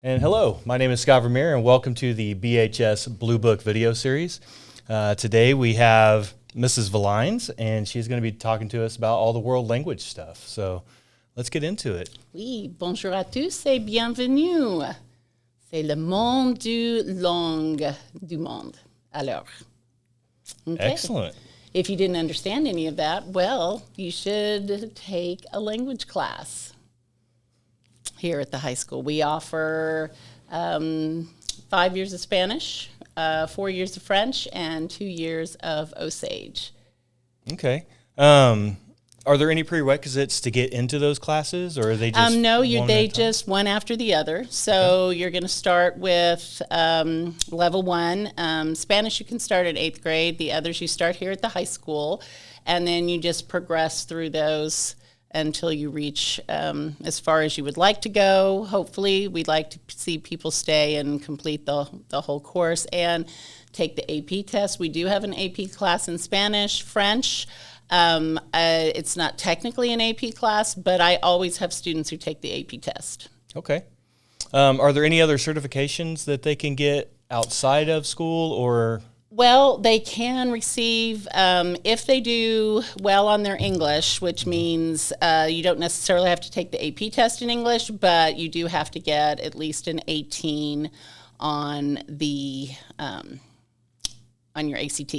And hello, my name is Scott Vermeer, and welcome to the BHS Blue Book video series. Today we have Mrs. Valines, and she's going to be talking to us about all the world language stuff. So let's get into it. Oui, bonjour à tous et bienvenue. C'est le monde du langue du monde. Alors, okay. Excellent. If you didn't understand any of that, well, you should take a language class. Here at the high school, we offer 5 years of Spanish, 4 years of French, and 2 years of Osage. Okay. Are there any prerequisites to get into those classes, or are they just no? They just one after the other. So You're going to start with level 1. Spanish you can start at 8th grade. The others you start here at the high school, and then you just progress through those until you reach as far as you would like to go. Hopefully, we'd like to see people stay and complete the whole course and take the AP test. We do have an AP class in Spanish, French. It's not technically an AP class, but I always have students who take the AP test. Okay. Are there any other certifications that they can get outside of school, or? Well, they can receive, if they do well on their English, which means you don't necessarily have to take the AP test in English, but you do have to get at least an 18 on the on your ACT.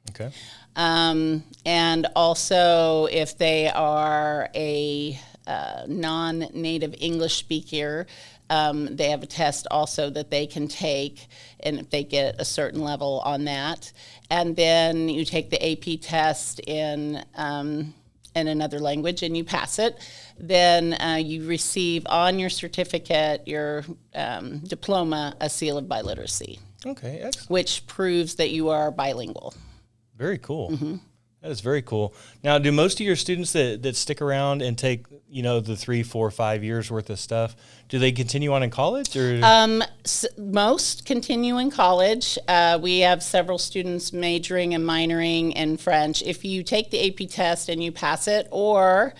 Okay. And also, if they are a non-native English speaker, they have a test also that they can take, and if they get a certain level on that, and then you take the AP test in another language and you pass it, then you receive on your certificate, your diploma, a seal of biliteracy. Okay, excellent. Which proves that you are bilingual. Very cool. Mm-hmm. That is very cool. Now, do most of your students that stick around and take, the 3, 4, 5 years worth of stuff, do they continue on in college, or? Most continue in college. We have several students majoring and minoring in French. If you take the AP test and you pass it, or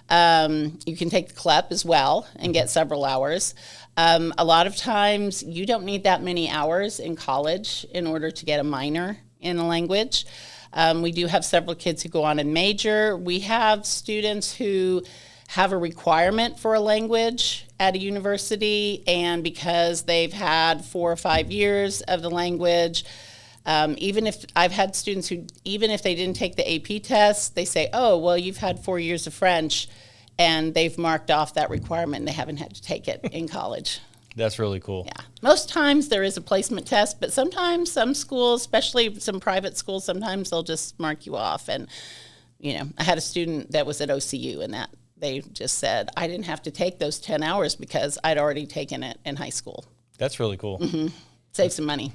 you can take the CLEP as well and get several hours. A lot of times you don't need that many hours in college in order to get a minor in a language. We do have several kids who go on and major. We have students who have a requirement for a language at a university, and because they've had 4 or 5 years of the language, even if I've had students who, even if they didn't take the AP test, they say, oh, well, you've had 4 years of French, and they've marked off that requirement and they haven't had to take it in college. That's really cool. Yeah. Most times there is a placement test, but sometimes some schools, especially some private schools, sometimes they'll just mark you off. And, I had a student that was at OCU, and that they just said, I didn't have to take those 10 hours because I'd already taken it in high school. That's really cool. Mm-hmm. Save some money.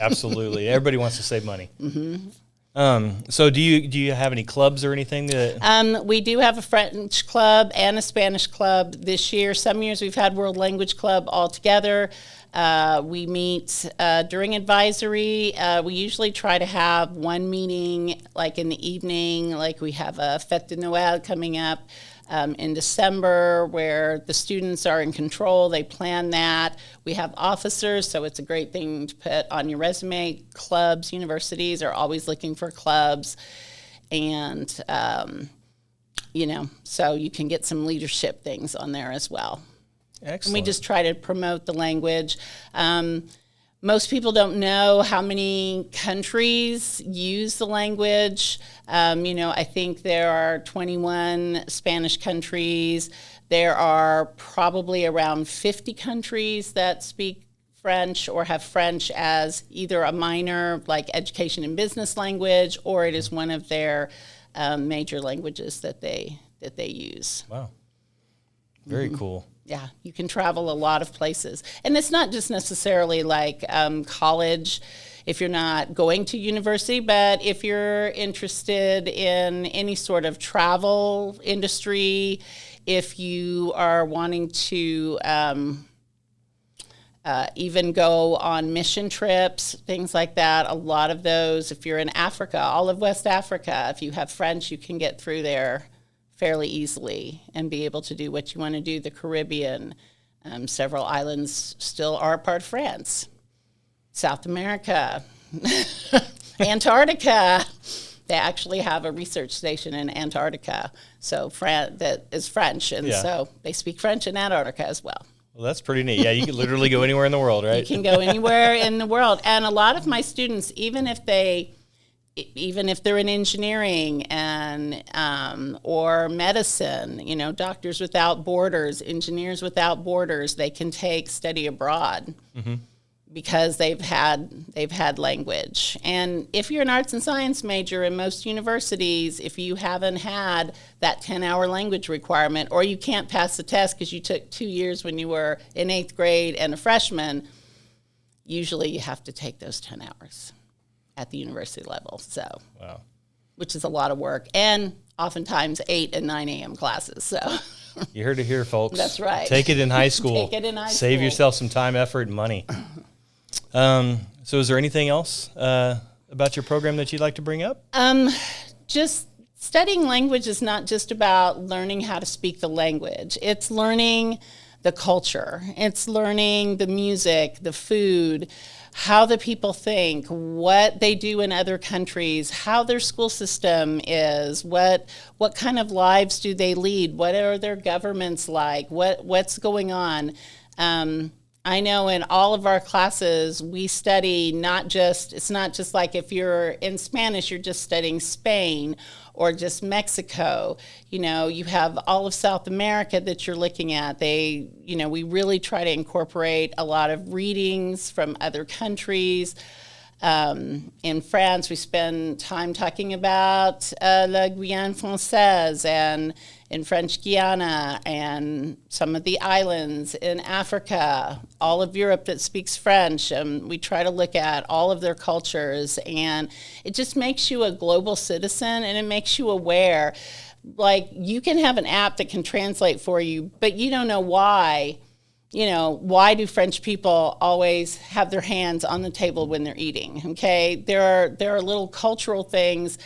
Absolutely. Everybody wants to save money. Mm-hmm. So do you have any clubs or anything that? We do have a French club and a Spanish club this year. Some years we've had World Language Club all together. We meet during advisory. We usually try to have one meeting like in the evening, like we have a Fête de Noël coming up in December, where the students are in control. They plan that. We have officers, so it's a great thing to put on your resume. Clubs, universities are always looking for clubs. And, so you can get some leadership things on there as well. Excellent. And we just try to promote the language. Most people don't know how many countries use the language. I think there are 21 Spanish countries. There are probably around 50 countries that speak French or have French as either a minor, like education and business language, or it is one of their major languages that they use. Wow. Very cool. Yeah, you can travel a lot of places. And it's not just necessarily like college if you're not going to university, but if you're interested in any sort of travel industry, if you are wanting to even go on mission trips, things like that, a lot of those, if you're in Africa, all of West Africa, if you have French, you can get through there fairly easily and be able to do what you want to do, the Caribbean, Several islands still are part of France. South America, Antarctica. They actually have a research station in Antarctica, so that is French, and so they speak French in Antarctica as well. Well, that's pretty neat. Yeah, you can literally go anywhere in the world, right? You can go anywhere in the world, and a lot of my students, even if they're in engineering and or medicine, Doctors Without Borders, Engineers Without Borders, they can take study abroad. Mm-hmm. Because they've had language. And if you're an arts and science major in most universities, if you haven't had that 10-hour language requirement, or you can't pass the test because you took 2 years when you were in 8th grade and a freshman, usually you have to take those 10 hours at the university level. So, wow. Which is a lot of work, and oftentimes 8 and 9 a.m. classes. So. You heard it here, folks. That's right. Take it in high school. Take it in high school. Save yourself some time, effort, and money. So is there anything else about your program that you'd like to bring up? Just studying language is not just about learning how to speak the language. It's learning the culture. It's learning the music, the food, how the people think, what they do in other countries, how their school system is, what kind of lives do they lead, what are their governments like, what's going on. I know in all of our classes, we study it's not just like if you're in Spanish, you're just studying Spain or just Mexico. You have all of South America that you're looking at. We really try to incorporate a lot of readings from other countries. In France, we spend time talking about La Guyane Française, and in French Guiana, and some of the islands in Africa, all of Europe that speaks French. We try to look at all of their cultures, and it just makes you a global citizen, and it makes you aware. Like, you can have an app that can translate for you, but you don't know why. Why do French people always have their hands on the table when they're eating? Okay, there are little cultural things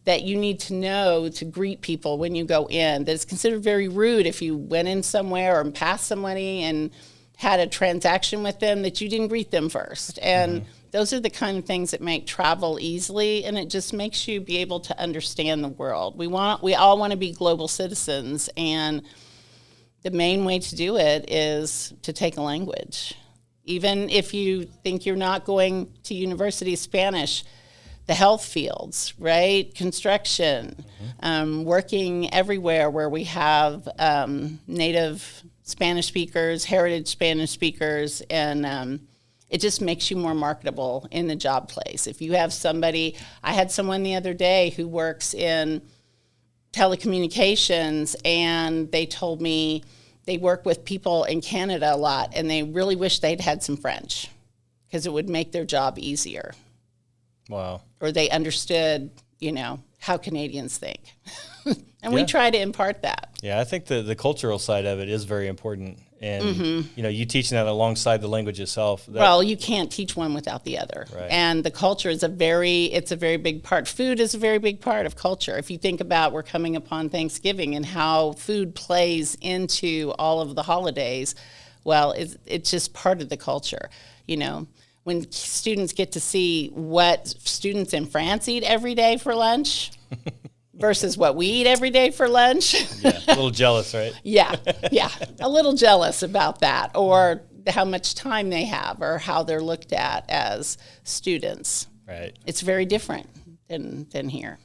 that you need to know to greet people when you go in. That it's considered very rude if you went in somewhere or passed somebody and had a transaction with them that you didn't greet them first. And those are the kind of things that make travel easily, and it just makes you be able to understand the world. We all want to be global citizens, and the main way to do it is to take a language. Even if you think you're not going to university, Spanish, the health fields, right? Construction, working everywhere where we have native Spanish speakers, heritage Spanish speakers, and it just makes you more marketable in the job place. If you have somebody, I had someone the other day who works in telecommunications, and they told me they work with people in Canada a lot, and they really wish they'd had some French because it would make their job easier. Wow. Or they understood, how Canadians think. And we try to impart that. Yeah, I think the cultural side of it is very important. And, you teaching that alongside the language itself. Well, you can't teach one without the other. Right. And the culture is a very big part. Food is a very big part of culture. If you think about, we're coming upon Thanksgiving and how food plays into all of the holidays, well, it's just part of the culture, When students get to see what students in France eat every day for lunch versus what we eat every day for lunch. Yeah, a little jealous, right? Yeah, a little jealous about that, or how much time they have, or how they're looked at as students. Right. It's very different than here.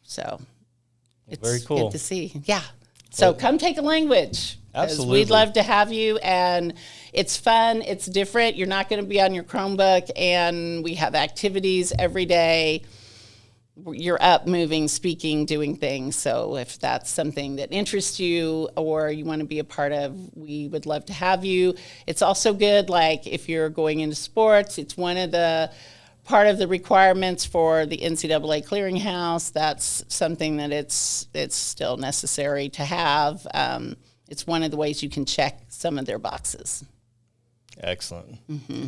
So it's very cool. Good to see. Yeah. So come take a language. Absolutely. We'd love to have you, and it's fun, it's different. You're not going to be on your Chromebook, and we have activities every day. You're up, moving, speaking, doing things. So if that's something that interests you or you want to be a part of, we would love to have you. It's also good, like if you're going into sports, it's part of the requirements for the NCAA clearinghouse. That's something that it's still necessary to have. It's one of the ways you can check some of their boxes. Excellent.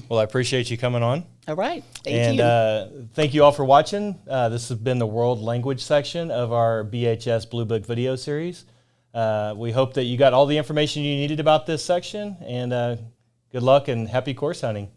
Well, I appreciate you coming on. All right. Thank you. And thank you all for watching. This has been the world language section of our BHS Blue Book video series. We hope that you got all the information you needed about this section, and good luck and happy course hunting.